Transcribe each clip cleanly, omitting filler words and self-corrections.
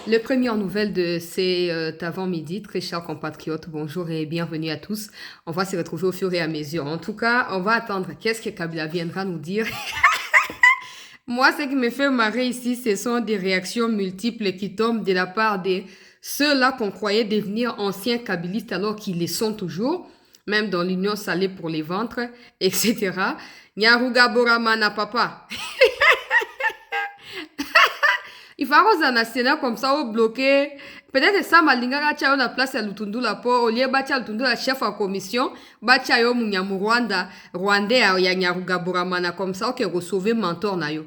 Les premières nouvelles de ces avant-midi, très chers compatriotes, bonjour et bienvenue à tous. On va se retrouver au fur et à mesure. En tout cas, on va attendre qu'est-ce que Kabila viendra nous dire. Moi, ce qui me fait marrer ici, ce sont des réactions multiples qui tombent de la part de ceux-là qu'on croyait devenir anciens kabylistes alors qu'ils les sont toujours, même dans l'union salée pour les ventres, etc. Nyaruga Boramana papa. Il faut qu'on s'en assine comme ça au bloqué. Peut-être ça, Malinga a la place à Lutundu la po, au lieu de Lutundu la chef en commission, bacha yo munyamu Rwanda, Rwandais ya Nyaruga Boramana comme ça, ok, sauver mentor na yo.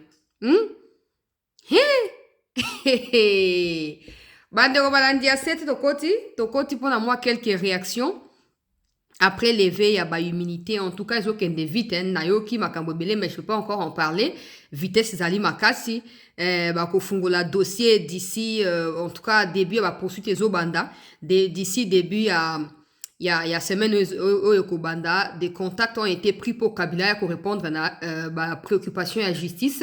Bandero balandia 7 tokoti pour moi quelques réactions. Après l'éveil à immunité, en tout cas, ils ont qu'un vite, nayoki makambobele, mais je peux pas encore en parler. Vitesse zali makasi, kofungola dossier d'ici, en tout cas, début à poursuite les obanda, d'ici début il y a semaine au banda, des contacts ont été pris pour Kabila pour répondre à préoccupation et à justice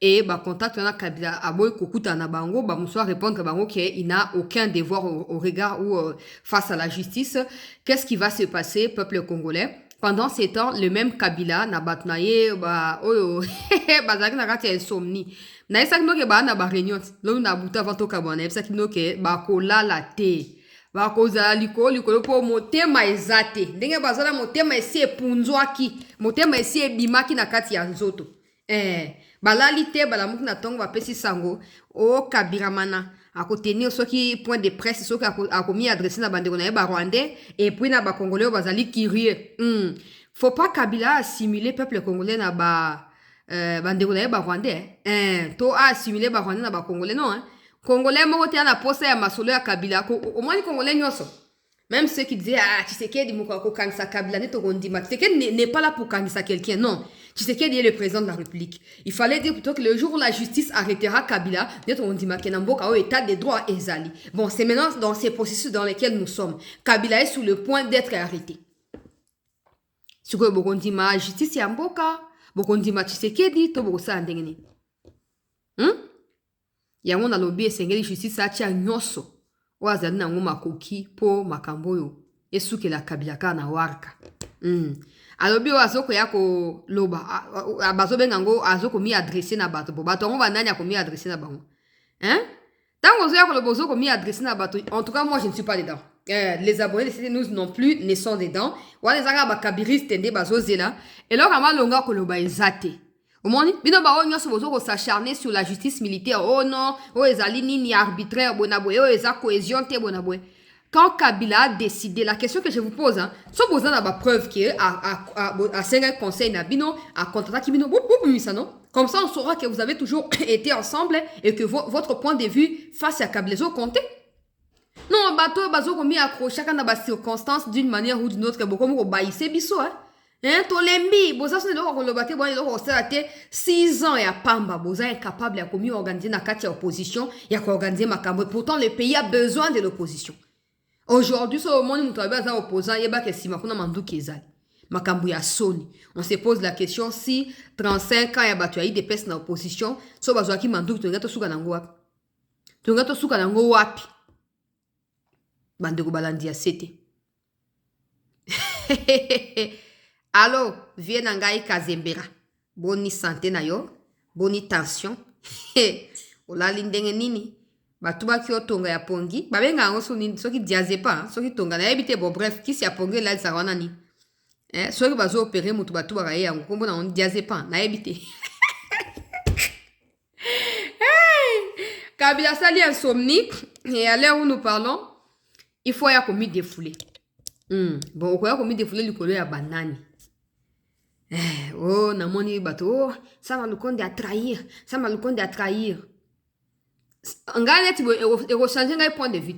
et contact na Kabila aboy kokuta na bango muso répondre bango qu'il n'a aucun devoir au regard ou face à la justice. Qu'est-ce qui va se passer peuple congolais? Pendant ces temps, le même Kabila na batnaye bazaki na kati insomnie. Na esaki no ke ba na ba réunion lo na buta vanto kabwana esaki no ke ba kolala te. Bakozala likolo po motema eza te ndenge bazala motema esi epunzwaki motema esi ebimaki na kati ya nzoto balali te balamuki na ntongo bapesi sango o Kabiramana akotenir soki point de presse soki akomi adresse na bandeko na ye barwandais et puis na bakongolais oyo bazali curieux faut pas Kabila assimiler peuple congolais na bandeko na ye barwandais to assimiler barwandais na bakongolais non Congolais moko te na posa ya masolo ya Kabila au moins les Congolais nyonso. Même ceux qui disaient Tshisekedi moko kangisa Kabila ne tokondima. Tshisekedi n'est pas là pour kangisa quelqu'un, non. Tshisekedi est le président de la République. Il fallait dire plutôt que le jour où la justice arrêtera Kabila, ne tokondima kenamboka au état des droits ezali. Bon, c'est maintenant dans ces processus dans lesquels nous sommes. Kabila est sur le point d'être arrêté. Siko bokondima justice ya mboka, bokondima Tshisekedi to bokosa ndengeni. Yango na lobi esengeli justice atia nyonso wazali nango makoki po makambo oyo esukela Kabila kaka na warka alobi oyo azoko ya koloba bazobenga ngo azoko mi adresse na bato bo bato yango banani akomi adresse na bango ntango ozoya koloba ozoko mi adresse na bato en tout cas moi je ne suis pas dedans les abonnés de nous non plus ne sont dedans wana ezaka bakabiriste nde bazozela eloko amalonga koloba eza te. Omoni bino ba onyo so bozo s'acharner sur la justice militaire. Oh non, oh ezali nini arbitraire bonabwe, oh eza cohésion te bonabwe. Quand Kabila a décidé, la question que je vous pose, so bozo na ba preuve que à 5 conseil na bino, à contrat bino, ça non? Comme ça on saura que vous avez toujours été ensemble et que votre point de vue face à Kabila compte. Non, bateau bazo komi accroché kana ba circonstances d'une manière ou d'une autre, beaucoup mo baïse biso tolembi boza sone loko kolobate bwana loko osala te 6 ans ya pamba boza incapable ya komi organiser na kati ya opposition ya ko organiser makambo pourtant le pays a besoin de l'opposition. Aujourd'hui so au monde mutu abaza opposant yeba ke sima kuna manduki ezali makambo ya soni. On se pose la question si 35 ans ya batu ya IDPS na opposition so bazwaki manduki tongato suka nango wapi bandeko balandi ya sete. Allo, viens nangai kazembera. Boni santé na yo, boni tension. Olali ndenge nini? Batuba ki otonga ya pongi. Babenga ngo soki diazepa, soki tonga na ebite bo bref, kisi ya pongi la za wana ni. Soki bazo opérer mutu batuba ka yango kombo na on diazepa na ebite. Kabila sali insomnie et à l'heure où nous parlons, il faut ya komi défouler. Bon, ko ya komi défouler likolo ya banani. Oh, namoni bato, ça m'a le compte à trahir, ça m'a le compte à trahir. Ngane ti e changer ngai point de vue.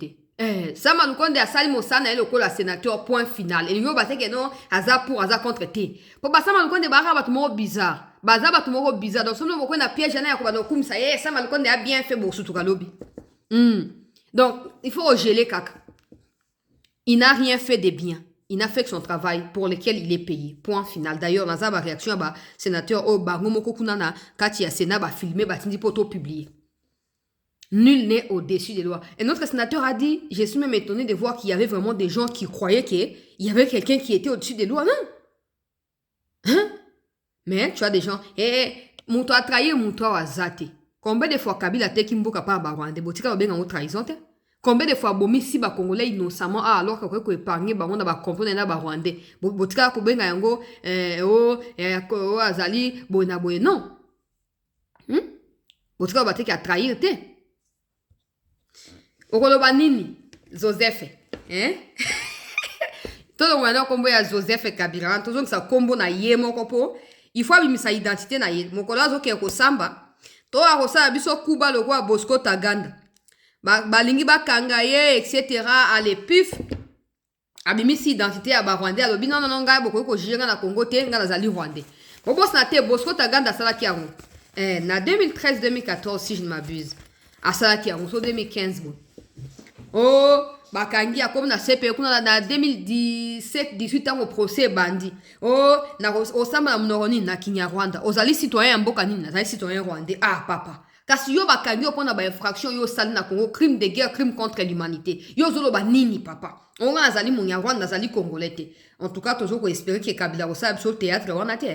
Ça m'a le compte à sali mosana et le col sénateur point final. Et yo bate que non, aza pour aza contre te. Pour ça m'a le compte de bara bato mo bizarre. Baza bato mo bizarre. Donc somme mo na piège na ya ko ba comme ça ça m'a le compte a bien fait bosu tuka lobby. Donc, il faut geler kaka. Il n'a rien fait de bien. Il n'a fait que son travail pour lequel il est payé. Point final. D'ailleurs, dans la réaction, sénateur Oba, Momoko Kunana, Katia Sena, filmé, tindi poto publié. Nul n'est au-dessus des lois. Et notre sénateur a dit, je suis même étonné de voir qu'il y avait vraiment des gens qui croyaient qu'il y avait quelqu'un qui était au-dessus des lois. Non. Hein? Mais tu as des gens, Mouto a trahi, Mouto a zaté. Combien de fois Kabila te kimboka pa barwande, botika ba benga ngo trahison te? Combien de fois bomi si ba congolais innocemment alors que ko épargner ba na ba comprendre na ba rwandais. Botika ko benga yango azali boina boye non. Botika ba te ki a trahir te. Okoloba nini Joseph, tout le monde kombo ya Joseph Kabila, tout le sa kombo na ye moko po. Il faut abimisa identité na ye. Mokolo azoke kosamba. To akosala biso kuba lokwa Bosco Taganda. Balingi bakanga ye etc. Ale pif. Abimisi identité ya ba Rwandais alobi non ngai boko ko jira na Congo te nga nazali Rwandais. Bobo na te Bosco Taganda salaki yango. Na 2013-2014 si je ne m'abuse. Asalaki yango so 2015 bon. Oh bakangi ya comme na CP kuna na 2017-18 ans au procès bandi. Oh na osamba na mnoroni na Kinyarwanda. Ozali citoyen mboka nini na citoyen rwandais. Ah papa. Kasi yo bakangi opona ba infraction yo sali na Congo, crime de guerre, crime contre l'humanité. Yo zolo ba nini papa. On a azali Munyarwanda azali congolais. En tout cas toujours ko espérer que Kabila osala sur théâtre wana te.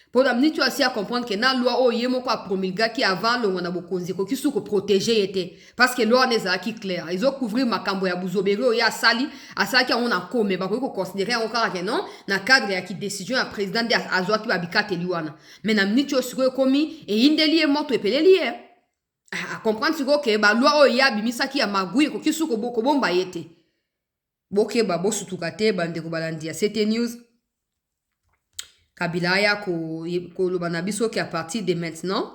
Pour amener tu aussi à comprendre que na loi o yemo kwa promulga qui avant le wana bokonzi ko kisu ko protéger était parce que loi n'est qui clair ils ont couvrir makambo ya buzobero ya sali asaki on a comme ba ko considérer encore que non na cadre ya qui décision ya président de azwa ki babikate liwana mais na mni tu osiko komi et indeli e moto epeleli à comprendre siko que ba loi o ya bimisa ki ya magui ko kisu ko bomba yete boke ba bosutukate bande ko balandi ya CT News. Kabila ya ko lobana biso ki à partir de maintenant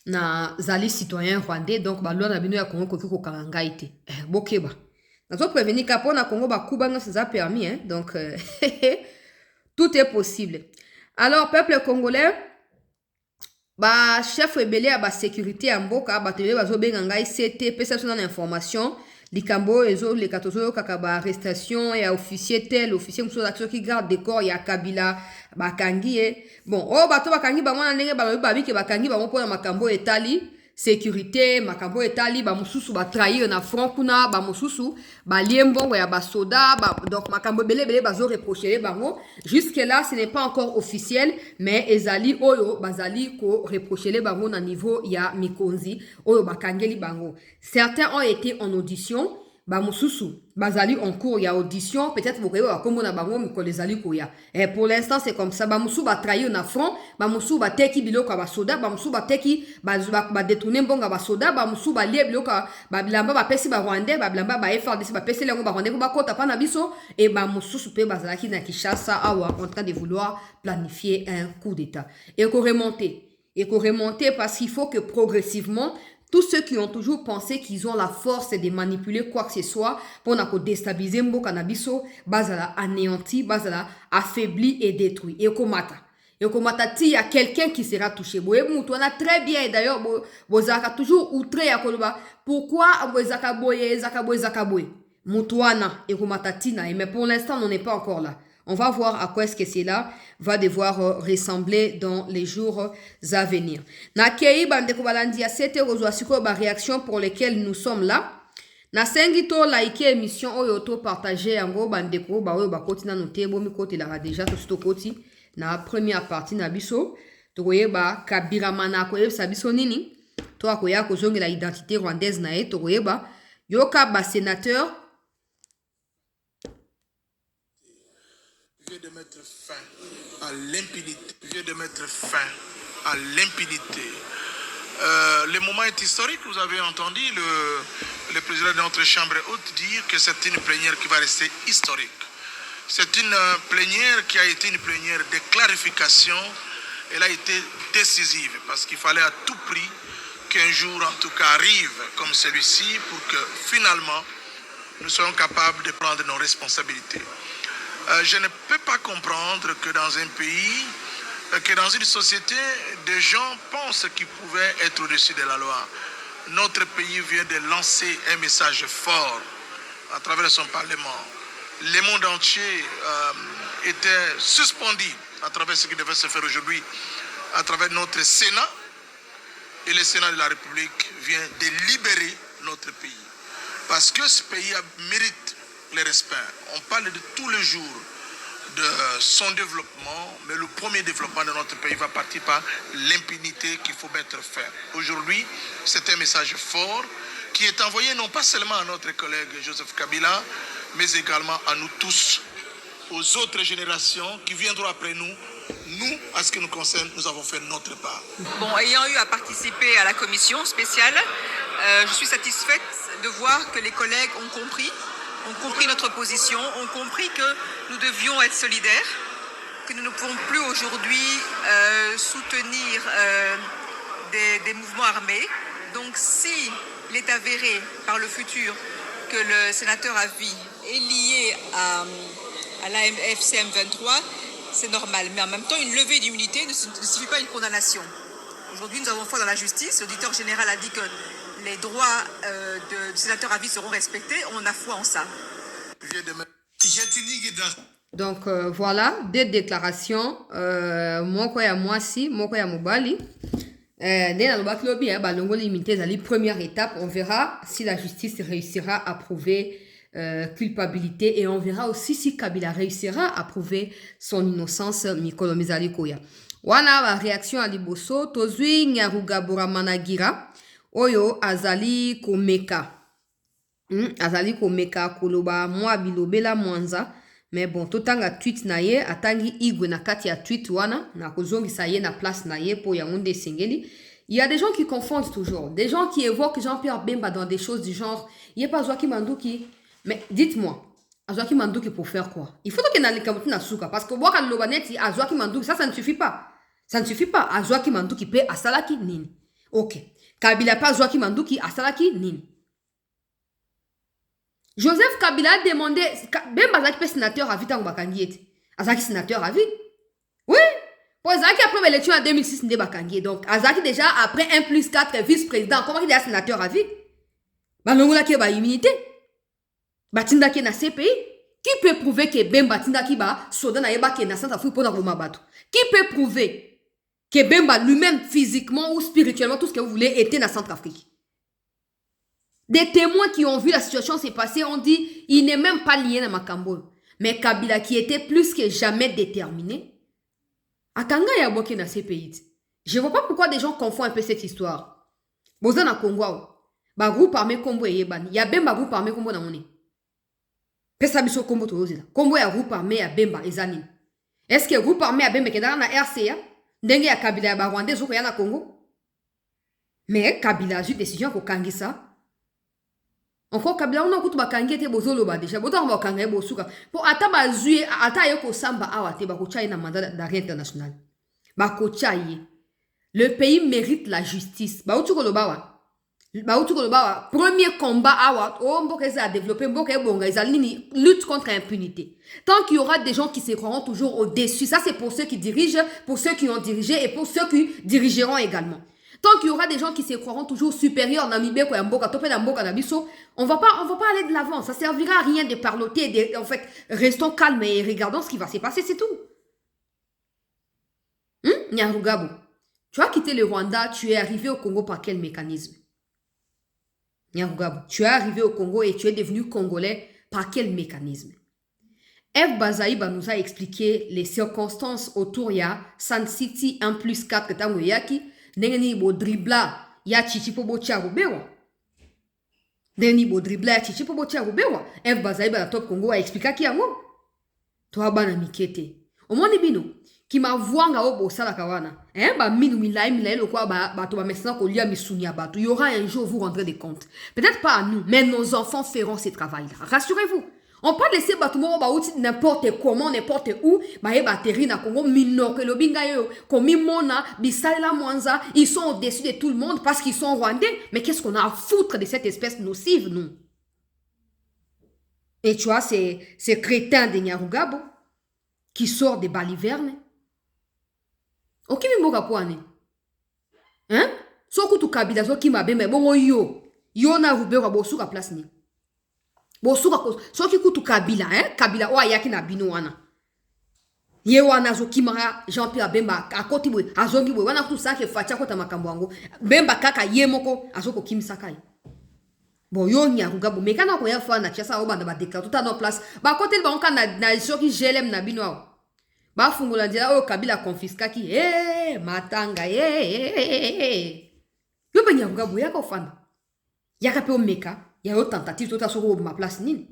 na zali citoyen rwandais donc ba loi na bino ya Congo koki ko kanga ite bokeba na to prévenir ka pona Congo ba kuba no ça permis donc tout est possible. Alors peuple congolais ba chef rebelle ya ba sécurité ya mboka ba tele bazo benga ngai CT pesa son information likambo ezo le katozo kaka ba arrestation ya officier tel officier muso d'action qui garde décor ya Kabila bakangi bon bato bakangi bango na ndenge ba biki bakangi bango pona makambo etali sécurité makambo etali ba mususu ba trahir na front kuna ba mususu ba liembongo ya ba soda donc makambo belé bazo reprocher bango jusque là ce n'est pas encore officiel mais ezali oyo bazali ko reprocher bango na niveau ya mikonzi oyo bakangeli bango. Certains ont été en audition ba mususu bazali en cours ya audition peut-être vous voyez comme on a bango mikolo ezali koya et pour l'instant c'est comme ça ba mususu ba trahir na front ba mususu ba teki biloko ba soda ba mususu ba teki ba détourner mbonga ba soda ba mususu ba lie biloko ba bilamba ba pesi ba rwandais ba bilamba ba FRDC ba pesi lengo ba rwandais ba kota pa na biso et ba mususu pe bazalaki na Kinshasa awa en train de vouloir planifier un coup d'état et qu'on remonter parce qu'il faut que progressivement tous ceux qui ont toujours pensé qu'ils ont la force de manipuler quoi que ce soit pour déstabiliser Mboka Nabiso, bazala anéanti, bazala affaibli et détruit. Et komata. Et komata ti, il y a quelqu'un qui sera touché. Boye moutouana très bien. Et d'ailleurs, bozaka toujours outré à koloba. Pourquoi bozaka boye? Moutouana et komata tina. Mais pour l'instant, on n'est pas encore là. On va voir à quoi est-ce que cela va devoir ressembler dans les jours à venir. Na kei bande ko balandi ya sete rozwa siko ba réaction pour lesquelles nous sommes là. Na sengi to like émission oyo to partager yango bande ko ba oyo ba koti na noté bo mi koti la déjà to koti na première partie na biso to koyeba Kabila mana ko yebisa biso nini to akoya ko zonga la identité rwandaise na e to koyeba yoka ba sénateur de mettre fin à l'impunité. De mettre fin à l'impunité. Le moment est historique. Vous avez entendu le président de notre chambre haute dire que c'est une plénière qui va rester historique. C'est une plénière qui a été une plénière de clarification. Elle a été décisive parce qu'il fallait à tout prix qu'un jour, en tout cas, arrive comme celui-ci pour que finalement, nous soyons capables de prendre nos responsabilités. Je ne peux pas comprendre que dans un pays, que dans une société, des gens pensent qu'ils pouvaient être au-dessus de la loi. Notre pays vient de lancer un message fort à travers son Parlement. Le monde entier était suspendu à travers ce qui devait se faire aujourd'hui, à travers notre Sénat. et le Sénat de la République vient de libérer notre pays. Parce que ce pays mérite le respect. On parle de tous les jours de son développement, mais le premier développement de notre pays va partir par l'impunité qu'il faut mettre fin. Aujourd'hui, c'est un message fort qui est envoyé non pas seulement à notre collègue Joseph Kabila, mais également à nous tous, aux autres générations qui viendront après nous. Nous, à ce qui nous concerne, nous avons fait notre part. Bon, ayant eu à participer à la commission spéciale, je suis satisfaite de voir que les collègues ont compris notre position, ont compris que nous devions être solidaires, que nous ne pouvons plus aujourd'hui soutenir des mouvements armés. Donc si il est avéré par le futur que le sénateur Avi est lié à l'AFCM 23, c'est normal. Mais en même temps, une levée d'immunité ne suffit pas à une condamnation. Aujourd'hui, nous avons foi dans la justice. L'auditeur général a dit que les droits du sénateur Avi seront respectés. On a foi en ça. Donc voilà, des déclarations. Moi, si, moi, Mobali. Première étape, on verra si la justice réussira à prouver culpabilité et on verra aussi si Kabila réussira à prouver son innocence. Mikolo Mizali Koya. Wana la réaction à Liboso, Tozui Nyarugabura Managira, Oyo Azali Komeka. Azali Komeka Koloba, Mwa Bilobela Mwanza. Mais bon, totanga tweet na ye, atangi igwe na kati ya tweet wana, na kozongi sa ye na place na ye po Yaoundé Sengeli. Il y a des gens qui confondent toujours. Des gens qui évoquent Jean-Pierre Bemba dans des choses du genre, il n'y a pas Joaquim Mandouki. Mais dites-moi, Joaquim Mandouki pour faire quoi? Il faut qu'il y ait un souka. Parce que moi, quand l'obaneti à Joaquim Mandouki, ça ne suffit pas. Ça ne suffit pas. À Joaquim Mandouki paie à Salaki Nin. Ok. Kabila pas Joaquim Mandouki à Salaki Nin. Joseph Kabila a demandé, Bemba Zaki peut sénateur à Vitango Bakangiet. Azaki sénateur à vie. Oui. Pour Azaki après l'élection en 2006, n'est Bakangiet. Donc, Azaki déjà après 1+4 vice-président, comment il est sénateur à vie? Balongola qui a immunité. Batinda qui est dans CPI. Qui peut prouver que Bemba Tinda qui va soda na yeba qui est dans Centrafrique pour Roma Bato? Qui peut prouver que Bemba lui-même physiquement ou spirituellement, tout ce que vous voulez, était dans Centrafrique? Des témoins qui ont vu la situation s'est passée ont dit il n'est même pas lié à Makambo. Mais Kabila qui était plus que jamais déterminé. Akanga ya boké na CPI. Je vois pas pourquoi des gens confondent un peu cette histoire. Boza na Congo. Ba groupe armé Kombo et Yebani. Ya Bemba groupe armé Kombo na moni. Pesa biso Kombo to ozila. Kombo ya groupe armé ya Bemba ezani. Est-ce que groupe armé ya Bemba kedana na RCA? Ndenge ya Kabila ya ba Rwandais zoko ya na Congo? Mais Kabila a eu décision ko kangisa. Encore Kabila on a kutu bakangi te bozolo ba déjà boto on va kanga bosuka pour ata bazui ata yoko samba awate ba kocha na mandat d'arrêt international ba kocha le pays mérite la justice ba utu ko lobawa premier combat awa o mboka za développer mboka bonga ezalini lutte contre l'impunité tant qu'il y aura des gens qui se croiront toujours au-dessus, ça c'est pour ceux qui dirigent, pour ceux qui ont dirigé et pour ceux qui dirigeront également. Tant qu'il y aura des gens qui se croiront toujours supérieurs, on va pas aller de l'avant. Ça servira à rien de parloter. En fait, restons calmes et regardons ce qui va se passer, c'est tout. Nyarugabo, tu as quitté le Rwanda, tu es arrivé au Congo par quel mécanisme? Nyarugabo, tu es arrivé au Congo et tu es devenu Congolais par quel mécanisme? F. Bazaïba nous a expliqué les circonstances autour ya San City 1+4 tango yaki. Ndengeni bo dribla ya chichipo bo cha rubewa. Ndengeni bo dribla ya chichipo bo cha rubewa. F Bazaiba la Top Congo a expliqué ki yango. To abana mikete. Omoni bino ki ma vuanga obo sala kawana. Ba minu milai lo kwa ba to ba mesna ko lia misunya ba. Il y aura un jour vous rendrez des comptes. Peut-être pas à nous, mais nos enfants feront ces travails-là. Rassurez-vous. On peut laisser Batumo n'importe comment, n'importe où, atterrir na Congo, minor que le bingayo, comme Mimona, Bisala Mwanza, ils sont au-dessus de tout le monde parce qu'ils sont rwandais. Mais qu'est-ce qu'on a à foutre de cette espèce nocive, nous? Et tu vois, ces crétins de Nyarugabo qui sort des balivernes. Ok, mimboka poane. Hein? Soku tu kabila, soki mabembe, bon yo na rubero bosuka place ni. Bosuka ko soki kutu Kabila Kabila o ayaki na bino wana Ye wana zo kimara Jean-Pierre Bemba akoti boy azongi boy wana kutu sake facha kota makambo yango Bemba kaka ye moko azoko kimisa kai. Bon yo Nyarugabo mais kana ko ya fa na chasa obanda ba déclare tout à nos place ba côté ba on kana na soki GLM na bino ba fungola dira o Kabila confisca ki matanga yo ba Nyarugabo ya ko fanda ya ka pe o meka ya yo tentative tota soko ma place nini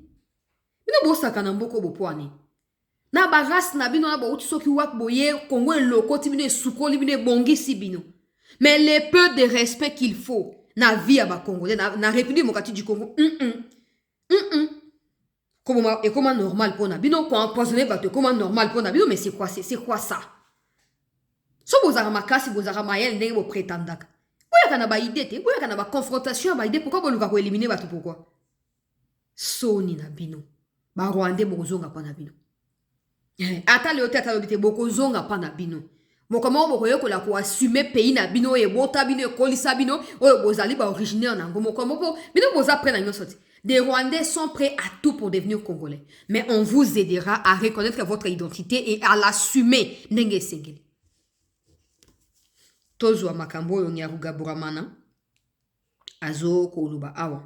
bino bo sakana mboko bo poani na ba race na bino na ba uti soki wak boye Congo loko ti bino sukoli bino bongi si bino mais le peu de respect qu'il faut na vie à ba Congolais na République démocratique du Congo comment normal pour na bino ko empoisonner bato comment normal pour na bino mais c'est quoi ça so bozara makasi bozara mayel ndenge bo prétendaka boya kana ba idée te boya kana ba confrontation ba idée pourquoi boluka ko éliminer bato pourquoi soni na bino ba Rwandais bozonga pa na bino ata le hôtel ata le bité bokozonga pa na bino Comment vous voyez que la ko assumer pays na bino e bota bino e kolisa bino o bozali ba originaire na ngomo comment bino boza prêt na nyosoti. Des Rwandais sont prêts à tout pour devenir Congolais, mais on vous aidera à reconnaître votre identité et à l'assumer ndenge sengeli. Tozo makambo yo Nyarugabo ramana azo koluba awa.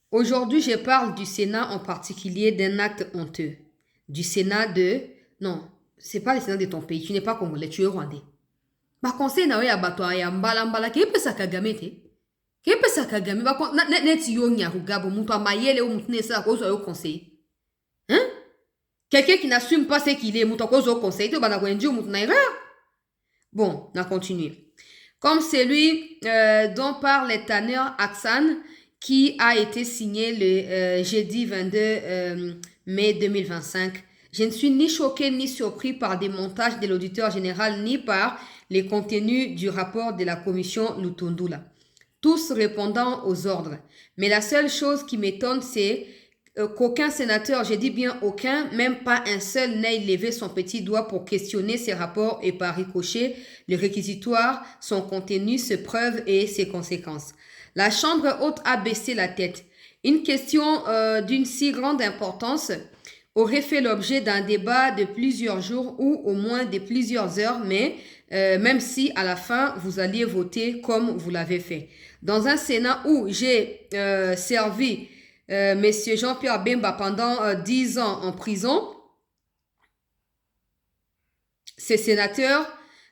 Aujourd'hui, je parle du Sénat en particulier d'un acte honteux. Du Sénat de non c'est pas le Sénat de ton pays, tu n'es pas Congolais, tu es Rwandais. Ba conseil na ya bato ya mbala ke pesa Kagame te. Ke pesa Kagame ba net yo Nyarugabo muto amayele o mutu nesa ko zo conseil. Hein? Quelqu'un qui n'assume pas ce qu'il est muto ko zo conseil to bana ko enji mutu na ira. Bon, on a continué. Comme celui dont parle Tanner Aksan qui a été signé le jeudi 22 mai 2025. Je ne suis ni choqué ni surpris par des montages de l'auditeur général ni par les contenus du rapport de la commission Lutundula, tous répondant aux ordres. Mais la seule chose qui m'étonne, c'est qu'aucun sénateur, je dis bien aucun, même pas un seul, n'ait levé son petit doigt pour questionner ces rapports et par ricochet, le réquisitoire, son contenu, ses preuves et ses conséquences. La Chambre haute a baissé la tête. Une question d'une si grande importance aurait fait l'objet d'un débat de plusieurs jours ou au moins de plusieurs heures, mais même si à la fin vous alliez voter comme vous l'avez fait. Dans un Sénat où j'ai servi Monsieur Jean-Pierre Bemba pendant 10 ans en prison, ces sénateurs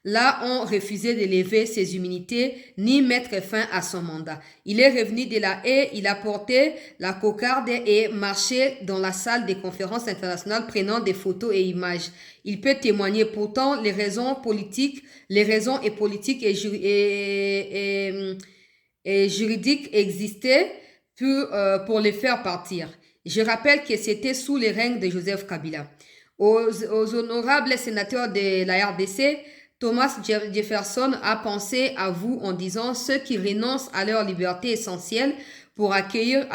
là ont refusé de lever ses immunités ni mettre fin à son mandat. Il est revenu de la haie, il a porté la cocarde et marché dans la salle des conférences internationales prenant des photos et images. Il peut témoigner pourtant les raisons politiques et juridiques existaient pour les faire partir. Je rappelle que c'était sous les règnes de Joseph Kabila. Aux honorables sénateurs de la RDC, Thomas Jefferson a pensé à vous en disant ceux qui renoncent à leur liberté essentielle pour acquérir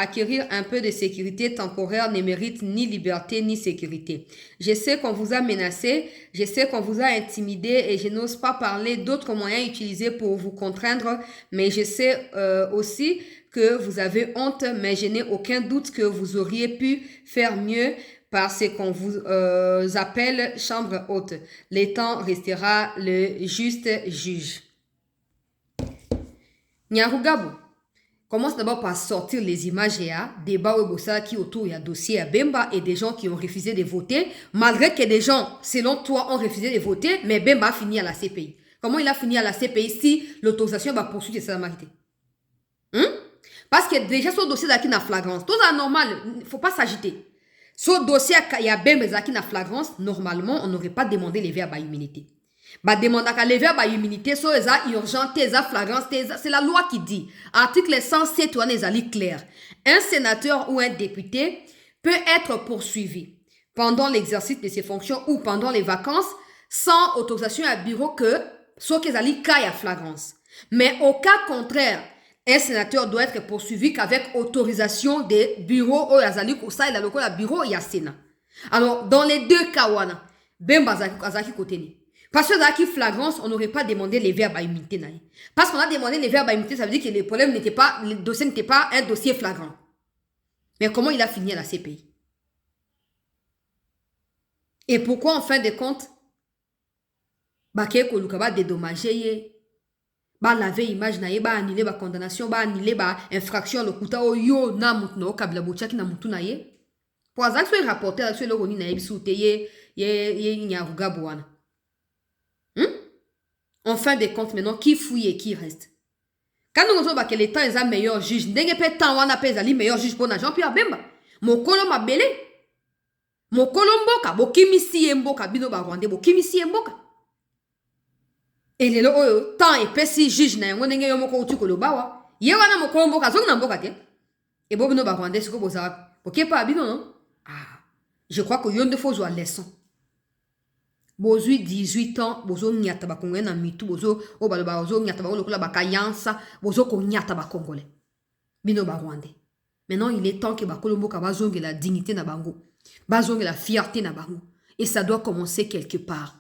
un peu de sécurité temporaire ne méritent ni liberté ni sécurité. Je sais qu'on vous a menacé, je sais qu'on vous a intimidé et je n'ose pas parler d'autres moyens utilisés pour vous contraindre, mais je sais aussi que vous avez honte, mais je n'ai aucun doute que vous auriez pu faire mieux parce qu'on vous appelle chambre haute. Le temps restera le juste juge. Nyarugabo commence d'abord par sortir les images et débat qui autour du dossier à Bemba et des gens qui ont refusé de voter, malgré que des gens, selon toi, ont refusé de voter, mais Bemba a fini à la CPI. Comment il a fini à la CPI si l'autorisation va poursuivre sa marité? Parce que déjà, ce dossier d'acquis na flagrance, tout ça normal, il ne faut pas s'agiter. Ce dossier, il y a bien qui na flagrance, normalement, on n'aurait pas demandé lever à immunité. Bah, demander à lever à immunité, so eza urgente, eza flagrance, c'est la loi qui dit. Article 107, on est clair. Un sénateur ou un député peut être poursuivi pendant l'exercice de ses fonctions ou pendant les vacances sans autorisation à bureau que, soit qu'ils allaient cas à flagrance. Mais au cas contraire, un sénateur doit être poursuivi qu'avec autorisation des bureaux ou azali kosa il a le la bureau et Sénat. Alors dans les deux cas wana Bemba azaki côté parce que dans qui flagrance on n'aurait pas demandé lever à immunité naï. Parce qu'on a demandé lever à immunité, ça veut dire que le problème n'était pas, le dossier n'était pas un dossier flagrant. Mais comment il a fini à la CPI? Et pourquoi, en fin de compte, Bakeko Luka va dédommager, va laver image na ye, va annuler la condamnation, va annuler la infraction, le kuta o yo na mutno, kabla bochaki na mutu na ye. Pour ça, que rapporté à ce logoni na yebisute ye nyaruga boana. En fin de compte, maintenant, qui fouille et qui reste? Quand nous avons que l'État est un meilleur juge, n'engage pas tant on appelle les meilleurs juges pour Jean Pierre Bemba. Mon colon m'a belé. Mon colomboka, bo kimisi emboka, bino ba rwande, bo kimisi emboka. Et les lots, tant et pessi juge na yon n'engage yomoko utu kolobawa. Yewana mon colomboka, zong na mboka te. Et bo bino ba rwande, c'est que vous avez. Ok, pas bino, non? Ah, je crois que yon de faux ou à leçon. Bozui 18 ans, bozo nyata ba congolais na mitu, bozo o ba bozo nyata ba lokola ba kayansa, bozo ko nyata ba congolais. Bino ba rwandais. Maintenant, il est temps que ba kolomboka ba zonge la dignité na bango. Ba zonge la fierté na bango. Et ça doit commencer quelque part.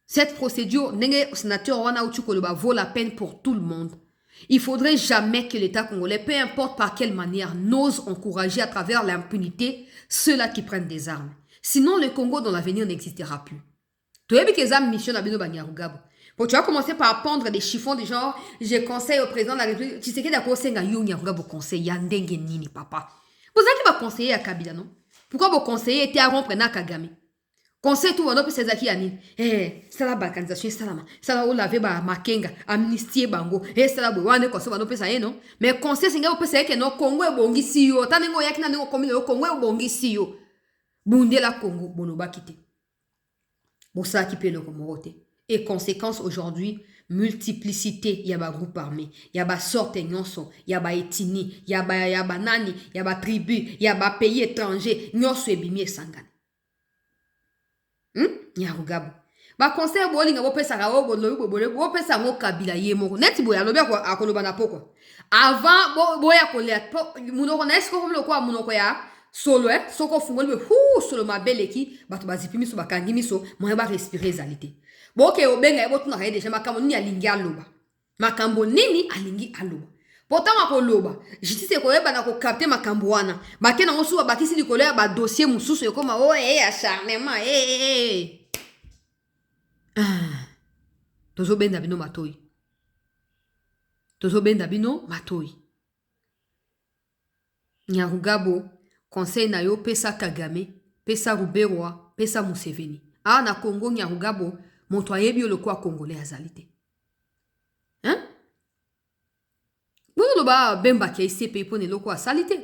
Cette procédure, nenge sénateur wana uchu koloba vaut la peine pour tout le monde. Il faudrait jamais que l'État congolais, peu importe par quelle manière, n'ose encourager à travers l'impunité ceux-là qui prennent des armes. Sinon, le Congo dans l'avenir n'existera plus. Tu as vu que les mission à Bino Banyarugabo. Tu vas commencer par pendre des chiffons du genre, je conseille au président de la République, tu sais qu'il y a conseil à Nyarugabo conseil, Yandenge Nini, papa. Vous avez qui va conseiller à Kabila, non? Pourquoi vous conseillez était à rompre na Kagame? Conseil tout le monde, c'est Zaki Yanine. C'est la balkanisation, c'est la lave ba Makenga, amnistie bango, c'est la boane, conseil va nous ça, non? Mais conseil, c'est que non, Congo est bongi si yo, tanengo yakina nengo commune, Congo est bongi si yo. Bundela Congo, bonoba kite. Bossa qui peut le remoroter. Et conséquence aujourd'hui, multiplicité, y a ba groupe armé, y a ba sorte nyonso, y a ba etini, y a ba nani, y a ba tribu, y a ba pays étranger, nyonso ebimi esangana. Nyarugabu. Ba conseil bolinga bo pesa ga bo pesa ngo kabila yemo. Neti boya lobe ko akoloba na poko. Avant boya ko le munoko na esko ko ko munoko ya solo soko fungoli be solo mabele ki bato bazipi miso bakangi miso mo ba respirer zalité. Boke obenga ebo tuna haide je makambo nini alingi aloba. Makambo nini alingi aloba. Pourtant akoloba, justice ko yeba na ko capter makambo wana. Bake na osu bakisi likolo ya ba dossier mususu ekoma acharnement Tozo benda bino matoi. Tozo benda bino matoi. Nyarugabo conseil na yo pesa Kagame, pesa Ruberwa, pesa Museveni. Na Congo Nyarugabo, moto ayebi yo lokwa congolais azalite. Bono ba bemba ki ICP pour ne lokwa salite.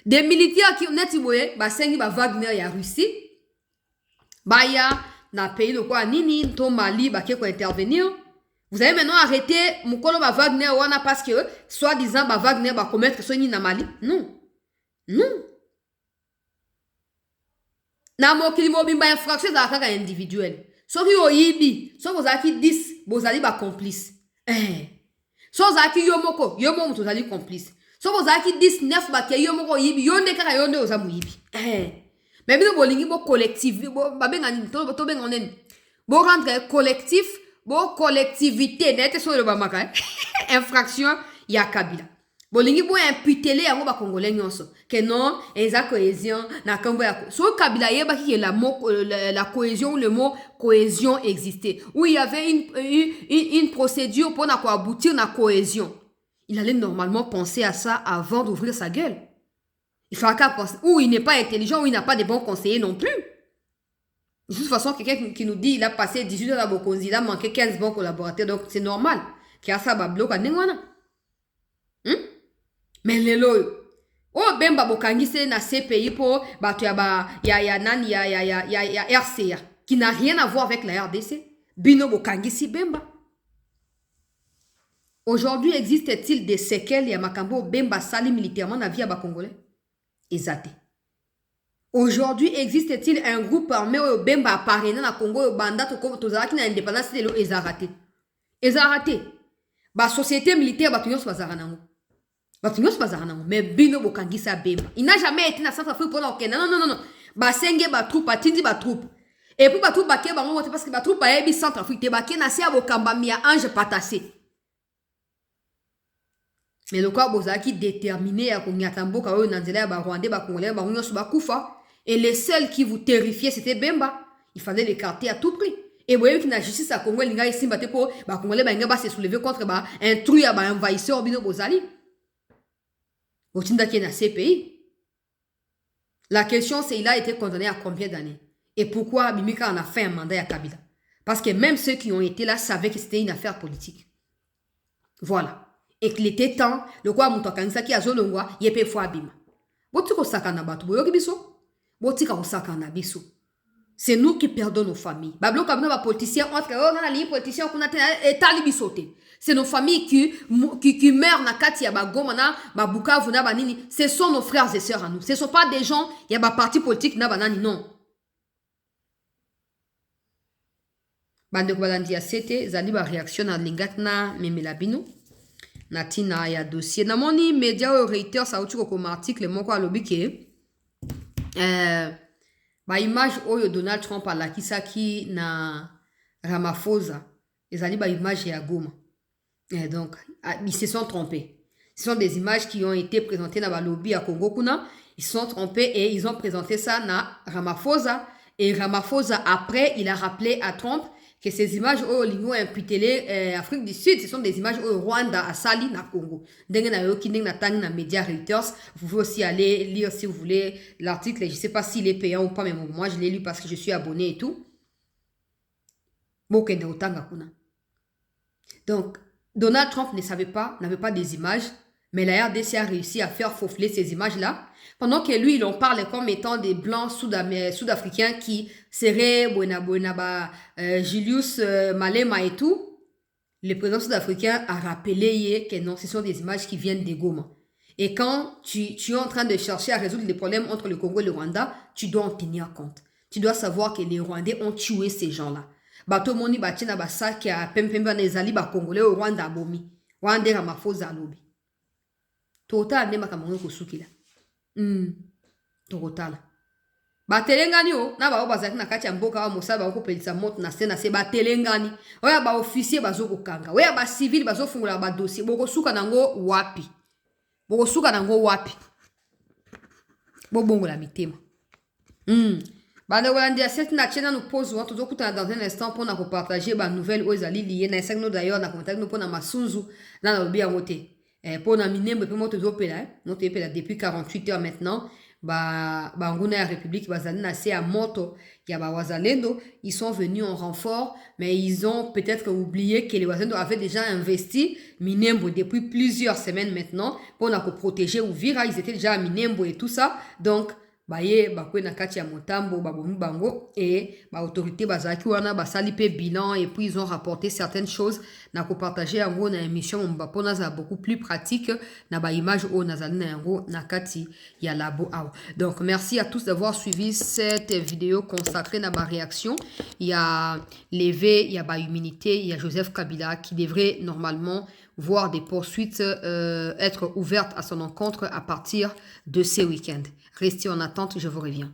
Des militaires qui neti boye ba sengi ba Wagner ya Russie. Baya na pays lokwa nini to Mali ba ke ko intervenir. Vous avez maintenant arrêté mukolo ba Wagner wana parce que soi-disant ba Wagner ba commettre soni na Mali. Non. Na mokili mobimba infraction za kaka individuel. Soki oyibi, so bozaki 10, bozali ba complice. So zaki yomoko mutu zali complice. So bozaki 19 ba ke yomoko yibi, yonde kaka yonde ozamu yibi. Mais bino bolingi bo collectif, bo babenga ni to benga neni. Bo rendre collectif, bo collectivité nete so le bamaka. Infraction ya Kabila. Bolingi bo imputele yango ba congolais nyonso que non eza cohésion na kambo ya so Kabila yeba ki la cohésion, le mot cohésion existait où il y avait une procédure pour aboutir na cohésion. Il allait normalement penser à ça avant d'ouvrir sa gueule. Il fallait qu'à penser ou il n'est pas intelligent ou il n'a pas de bons conseillers non plus. De toute façon, quelqu'un qui nous dit il a passé 18 ans à Bokonzi, il a manqué 15 bons collaborateurs, donc c'est normal qu'il y a ça bablo ka nengwana. Mais lelo bemba bokangise na CPI pour bato ya nani ya RCA qui n'a rien à voir avec la RDC. Bino bokangisi bemba. Aujourd'hui, existe-t-il des séquelles ya makambo bemba sali militairement na via ba congolais? Ezate. Aujourd'hui, existe-t-il un groupe armé au bemba parrainé na Congo au banda to zaki na indépendance de lo ezarate. Ezarate. Ba société militaire ba tunyo bazara nango. Mais bino bokangisa bemba. Il n'a jamais été na Centrafrique pour l'Okenda. Non. Basenge ba troupe, atindi ba troupe. Et puis ba troupe ba ke ba ngote parce que ba troupe ba yebi Centrafrique te ba ke na se abokamba mia ange patassé. Mais le quoi bozaki déterminé ya konyata mboka oyo na nzela ya ba Rwandais ba Congolais ba nyoso ba kufa. Et les seuls qui vous terrifiaient, c'était Bemba. Il fallait l'écarter à tout prix. Et vous voyez que la justice à Congo, les gars ici, pour les Congolais se soulever contre un truc, un envahisseur, Bino Bozali. Au Tinda qui est dans ces pays. La question, c'est il a été condamné à combien d'années? Et pourquoi Bimika en a fait un mandat à Kabila? Parce que même ceux qui ont été là savaient que c'était une affaire politique. Voilà. Et qu'il était temps, le quoi Moutokanisa qui a zolongwa, yepe fwa bima. Botiko sakana batu, boyoki biso. Botika sakana biso. C'est nous qui perdons nos familles. Bablo comme nos politiciens entre on a les politiciens qu'on a et talibisoté. C'est nos familles qui meurent na kati ya bagoma na babukavu na banini. Ce sont nos frères et sœurs à nous. Ce ne sont pas des gens y a ba parti politique na banani non. Bande balandi ya sete zali ba réaction na lingat na memelabino. Natina ya dossier na moni média au réiteur ça uti ko article moko alobi ke ba image oyo Donald Trump alakisaki na Ramaphosa ezali ba image ya Goma. Et donc ils se sont trompés. Ce sont des images qui ont été présentées dans le lobby à Congo kuna, ils se sont trompés et ils ont présenté ça na Ramaphosa et Ramaphosa après il a rappelé à Trump que ces images au lingo imputées Afrique du Sud, ce sont des images au Rwanda à Sali na Congo. Dengue na yoki na tang na Media Reuters. Vous pouvez aussi aller lire si vous voulez l'article. Je sais pas s'il est payant ou pas, mais moi je l'ai lu parce que je suis abonné et tout. Donc Donald Trump ne savait pas, n'avait pas des images, mais la RDC a réussi à faire faufiler ces images-là. Pendant que lui, il en parle comme étant des blancs sud-africains qui seraient Julius Malema et tout. Le président sud-africain a rappelé que non, ce sont des images qui viennent des Goma. Et quand tu es en train de chercher à résoudre les problèmes entre le Congo et le Rwanda, tu dois en tenir compte. Tu dois savoir que les Rwandais ont tué ces gens-là. Bato moni batina basaki a pempemba na ezali ba Congolais au Rwanda abomi. Rwanda Ramaphosa alobi. Total ne makamongo kosukila. Total. Batelengani o na ba bazaki na kati ya mboka wa mosaba ko pelisa moto na se batelengani. Oya ba officier bazoko kanga. Oya ba civil bazofungula ba dossier. Boko suka nango wapi. Boko suka nango wapi. Bobongo la mitema. Bande Walandia, cette chaîne nous pose dans un instant pour nous partager des nouvelles aux alliés liées. Nous d'ailleurs, nous commentaire nous pour na masunzu na na bien voté. Pour na minembe pour moto zopela, notre epela depuis 48 heures maintenant. Nguna ya République bazali na se à moto ya ba wazalendo, ils sont venus en renfort, mais ils ont peut-être oublié que les wazalendo avaient déjà investi Minembo depuis plusieurs semaines maintenant pour nous protéger Uvira, ils étaient déjà à Minembo et tout ça. Donc baye bakwe na kati ya motambo babomi bango et ba autorité bazaki wana basali pe bilan et puis ils ont rapporté certaines choses na ko partager yango na émission mbapona za beaucoup plus pratique na ba image o nazali na yango na kati ya labo awa. Donc merci à tous d'avoir suivi cette vidéo consacrée na ba réaction. Il y a levé, il y a ba immunité, il y a Joseph Kabila qui devrait normalement voir des poursuites être ouvertes à son encontre à partir de ce week-end. Restez en attente, je vous reviens.